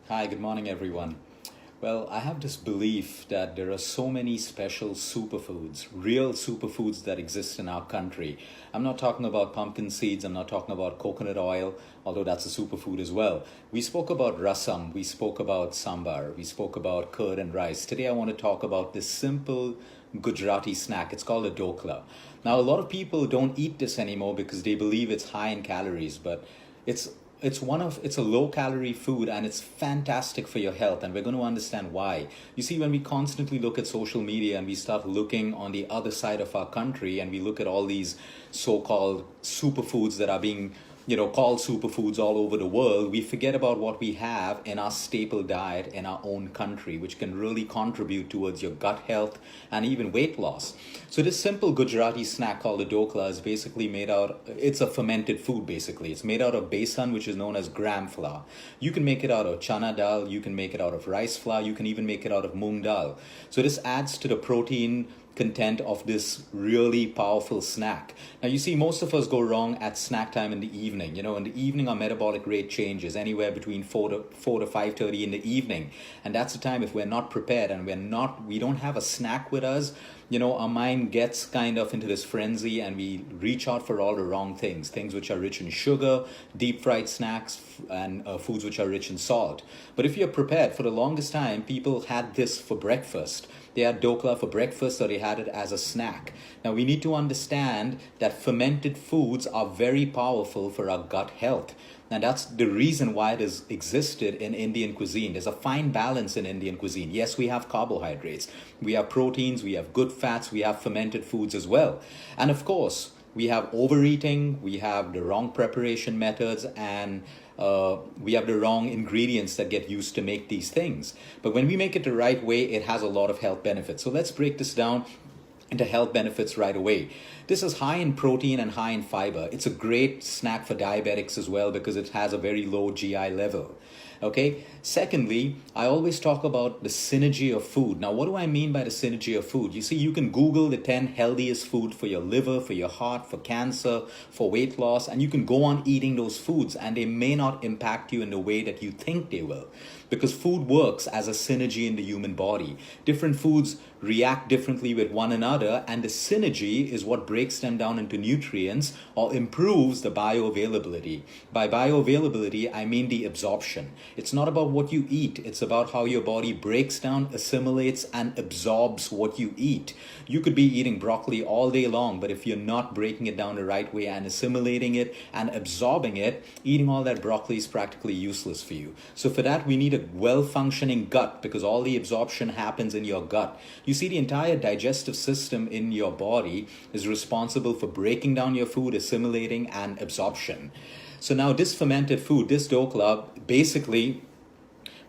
Hi, good morning, everyone. Well, I have this belief that there are so many special superfoods, real superfoods that exist in our country. I'm not talking about pumpkin seeds, I'm not talking about coconut oil, although that's a superfood as well. We spoke about rasam, we spoke about sambar, we spoke about curd and rice. Today I want to talk about this simple Gujarati snack. It's called a Dhokla. Now, a lot of people don't eat this anymore because they believe it's high in calories, but it's it's a low calorie food and it's fantastic for your health, and we're going to understand why. You see, when we constantly look at social media and we start looking on the other side of our country and we look at all these so-called superfoods that are being called superfoods all over the world, we forget about what we have in our staple diet in our own country, which can really contribute towards your gut health and even weight loss. So this simple Gujarati snack called the Dhokla is basically it's a fermented food basically. It's made out of besan, which is known as gram flour. You can make it out of chana dal, you can make it out of rice flour, you can even make it out of moong dal. So this adds to the protein content of this really powerful snack. Now, you see, most of us go wrong at snack time in the evening. In the evening, our metabolic rate changes anywhere between 4 to 5:30 in the evening, and that's the time if we're not prepared and we don't have a snack with us. Our mind gets kind of into this frenzy and we reach out for all the wrong things which are rich in sugar, deep fried snacks, and foods which are rich in salt. But if you're prepared, for the longest time, people had this for breakfast. They had Dhokla for breakfast or they had it as a snack. Now, we need to understand that fermented foods are very powerful for our gut health. And that's the reason why it has existed in Indian cuisine. There's a fine balance in Indian cuisine. Yes, we have carbohydrates, we have proteins, we have good fats, we have fermented foods as well. And of course, we have overeating, we have the wrong preparation methods, and we have the wrong ingredients that get used to make these things. But when we make it the right way, it has a lot of health benefits. So let's break this down into health benefits right away. This is high in protein and high in fiber. It's a great snack for diabetics as well because it has a very low GI level. Okay. Secondly, I always talk about the synergy of food. Now, what do I mean by the synergy of food? You see, you can Google the 10 healthiest food for your liver, for your heart, for cancer, for weight loss, and you can go on eating those foods and they may not impact you in the way that you think they will. Because food works as a synergy in the human body. Different foods react differently with one another, and the synergy is what breaks them down into nutrients or improves the bioavailability. By bioavailability, I mean the absorption. It's not about what you eat, it's about how your body breaks down, assimilates, and absorbs what you eat. You could be eating broccoli all day long, but if you're not breaking it down the right way and assimilating it and absorbing it, eating all that broccoli is practically useless for you. So for that, we need a well-functioning gut because all the absorption happens in your gut. You see, the entire digestive system in your body is responsible for breaking down your food, assimilating, and absorption. So now this fermented food, this Dhokla, basically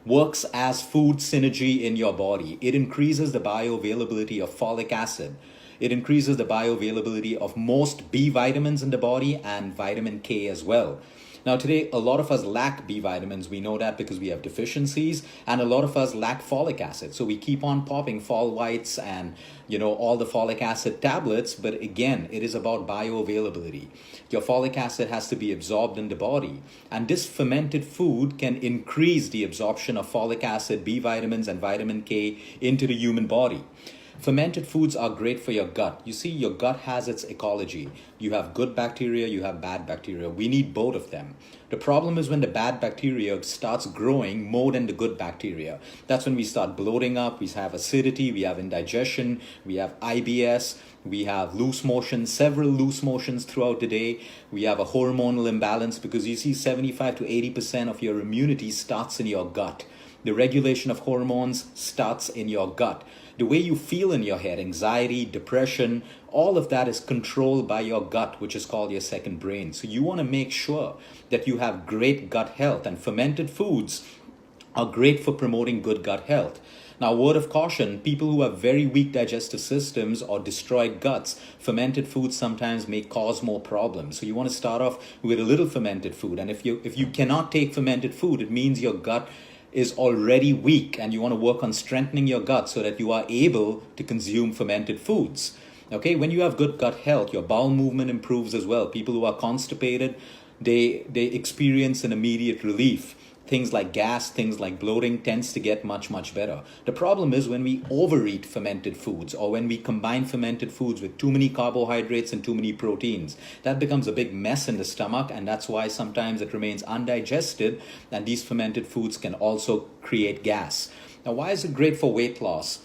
works as food synergy in your body. It increases the bioavailability of folic acid. It increases the bioavailability of most B vitamins in the body and vitamin K as well. Now, today, a lot of us lack B vitamins. We know that because we have deficiencies, and a lot of us lack folic acid. So we keep on popping Fol Whites and, all the folic acid tablets. But again, it is about bioavailability. Your folic acid has to be absorbed in the body. And this fermented food can increase the absorption of folic acid, B vitamins, and vitamin K into the human body. Fermented foods are great for your gut. You see, your gut has its ecology. You have good bacteria, you have bad bacteria. We need both of them. The problem is when the bad bacteria starts growing more than the good bacteria. That's when we start bloating up, we have acidity, we have indigestion, we have IBS, we have loose motions, several loose motions throughout the day. We have a hormonal imbalance because you see 75 to 80% of your immunity starts in your gut. The regulation of hormones starts in your gut. The way you feel in your head, anxiety, depression, all of that is controlled by your gut, which is called your second brain. So you want to make sure that you have great gut health, and fermented foods are great for promoting good gut health. Now, word of caution, people who have very weak digestive systems or destroyed guts, fermented foods sometimes may cause more problems. So you want to start off with a little fermented food. And if you cannot take fermented food, it means your gut is already weak and you want to work on strengthening your gut so that you are able to consume fermented foods. Okay, when you have good gut health, your bowel movement improves as well. People who are constipated, they experience an immediate relief. things like gas, things like bloating tends to get much, much better. The problem is when we overeat fermented foods or when we combine fermented foods with too many carbohydrates and too many proteins. That becomes a big mess in the stomach, and that's why sometimes it remains undigested, and these fermented foods can also create gas. Now, why is it great for weight loss?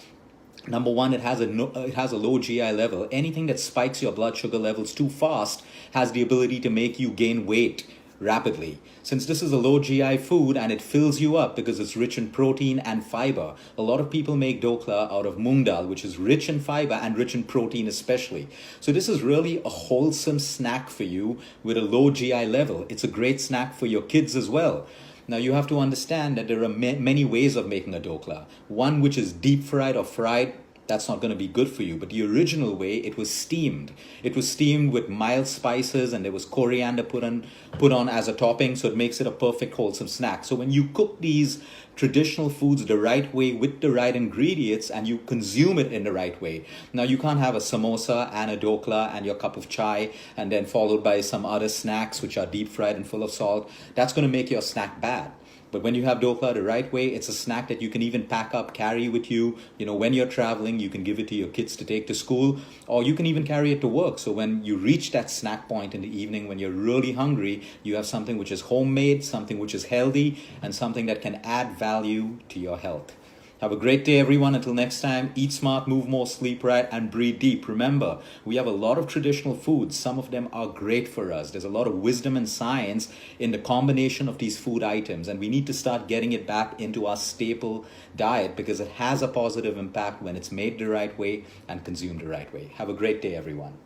Number one, it has a low GI level. Anything that spikes your blood sugar levels too fast has the ability to make you gain weight rapidly. Since this is a low GI food and it fills you up because it's rich in protein and fiber, a lot of people make Dhokla out of moong dal, which is rich in fiber and rich in protein especially. So this is really a wholesome snack for you with a low GI level. It's a great snack for your kids as well. Now you have to understand that there are many ways of making a Dhokla. One which is deep fried or fried, that's not going to be good for you. But the original way, it was steamed. It was steamed with mild spices and there was coriander put on as a topping, so it makes it a perfect wholesome snack. So when you cook these traditional foods the right way with the right ingredients and you consume it in the right way. Now you can't have a samosa and a Dhokla and your cup of chai and then followed by some other snacks which are deep fried and full of salt. That's going to make your snack bad. But when you have Dhokla the right way, it's a snack that you can even pack up, carry with you. You know, when you're traveling, you can give it to your kids to take to school, or you can even carry it to work. So when you reach that snack point in the evening, when you're really hungry, you have something which is homemade, something which is healthy, and something that can add value to your health. Have a great day, everyone. Until next time, eat smart, move more, sleep right, and breathe deep. Remember, we have a lot of traditional foods. Some of them are great for us. There's a lot of wisdom and science in the combination of these food items, and we need to start getting it back into our staple diet because it has a positive impact when it's made the right way and consumed the right way. Have a great day, everyone.